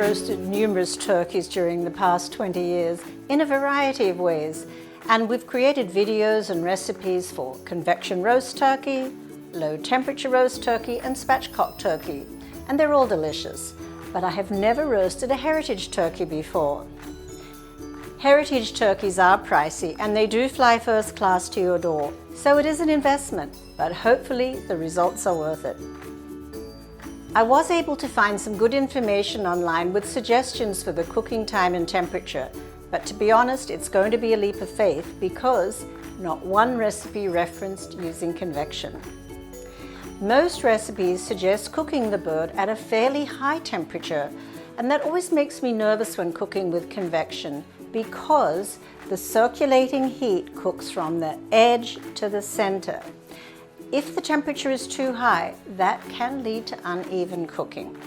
roasted numerous turkeys during the past 20 years in a variety of ways, and we've created videos and recipes for convection roast turkey, low temperature roast turkey, and spatchcock turkey, and they're all delicious. But I have never roasted a heritage turkey before. Heritage turkeys are pricey and they do fly first class to your door, so it is an investment, but hopefully the results are worth it. I was able to find some good information online with suggestions for the cooking time and temperature, but to be honest, it's going to be a leap of faith because not one recipe referenced using convection. Most recipes suggest cooking the bird at a fairly high temperature, and that always makes me nervous when cooking with convection because the circulating heat cooks from the edge to the center. If the temperature is too high, that can lead to uneven cooking.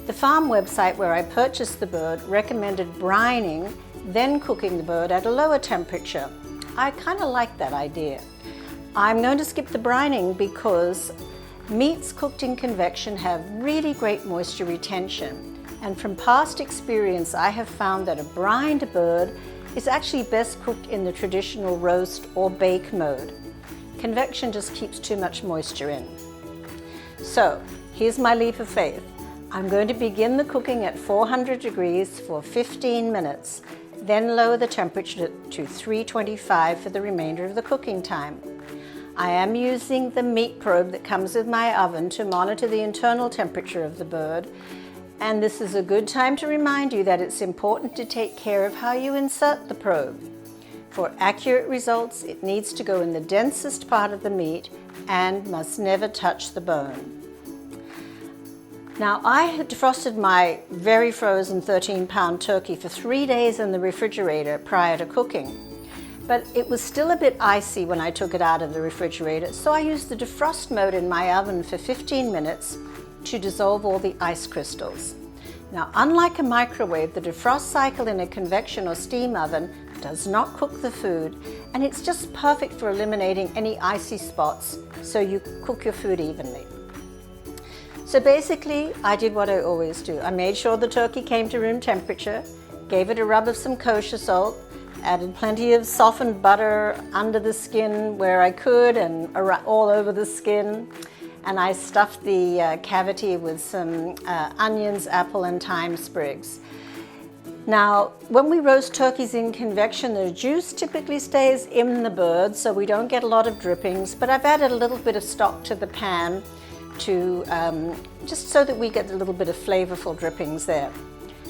The farm website where I purchased the bird recommended brining, then cooking the bird at a lower temperature. I kind of like that idea. I'm going to skip the brining because meats cooked in convection have really great moisture retention. And from past experience, I have found that a brined bird is actually best cooked in the traditional roast or bake mode. Convection just keeps too much moisture in. So here's my leap of faith. I'm going to begin the cooking at 400 degrees for 15 minutes, then lower the temperature to 325 for the remainder of the cooking time. I am using the meat probe that comes with my oven to monitor the internal temperature of the bird, and this is a good time to remind you that it's important to take care of how you insert the probe. For accurate results, it needs to go in the densest part of the meat and must never touch the bone. Now, I had defrosted my very frozen 13-pound turkey for 3 days in the refrigerator prior to cooking, but it was still a bit icy when I took it out of the refrigerator, so I used the defrost mode in my oven for 15 minutes to dissolve all the ice crystals. Now, unlike a microwave, the defrost cycle in a convection or steam oven does not cook the food, and it's just perfect for eliminating any icy spots so you cook your food evenly. So basically, I did what I always do. I made sure the turkey came to room temperature, gave it a rub of some kosher salt, added plenty of softened butter under the skin where I could and all over the skin, and I stuffed the cavity with some onions, apple, and thyme sprigs. Now, when we roast turkeys in convection, the juice typically stays in the bird, so we don't get a lot of drippings, but I've added a little bit of stock to the pan to just so that we get a little bit of flavorful drippings there.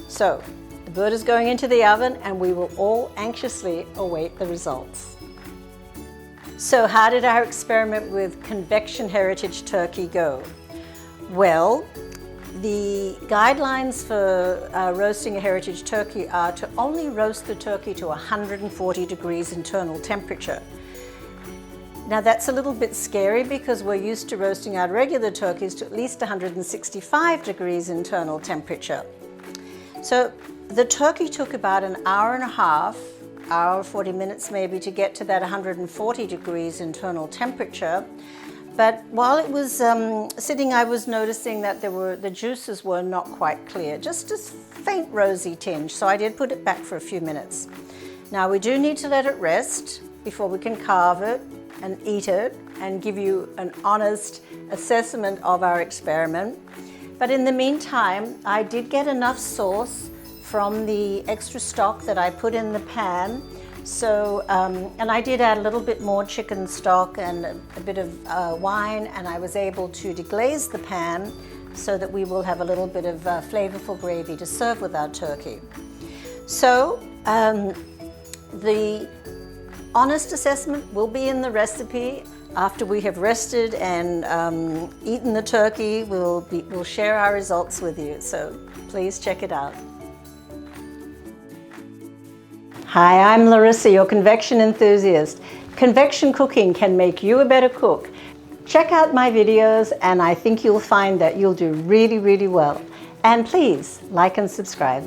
So, the bird is going into the oven and we will all anxiously await the results. So, how did our experiment with convection heritage turkey go? Well, the guidelines for roasting a heritage turkey are to only roast the turkey to 140 degrees internal temperature. Now that's a little bit scary because we're used to roasting our regular turkeys to at least 165 degrees internal temperature. So the turkey took about an hour and a half, hour 40 minutes maybe, to get to that 140 degrees internal temperature. But while it was sitting, I was noticing that the juices were not quite clear, just a faint rosy tinge, so I did put it back for a few minutes. Now we do need to let it rest before we can carve it and eat it and give you an honest assessment of our experiment. But in the meantime, I did get enough sauce from the extra stock that I put in the pan. So, and I did add a little bit more chicken stock and a bit of wine, and I was able to deglaze the pan so that we will have a little bit of flavorful gravy to serve with our turkey. So, the honest assessment will be in the recipe. After we have rested and eaten the turkey, we'll share our results with you, so please check it out. Hi, I'm Larissa, your convection enthusiast. Convection cooking can make you a better cook. Check out my videos and I think you'll find that you'll do really, really well. And please like and subscribe.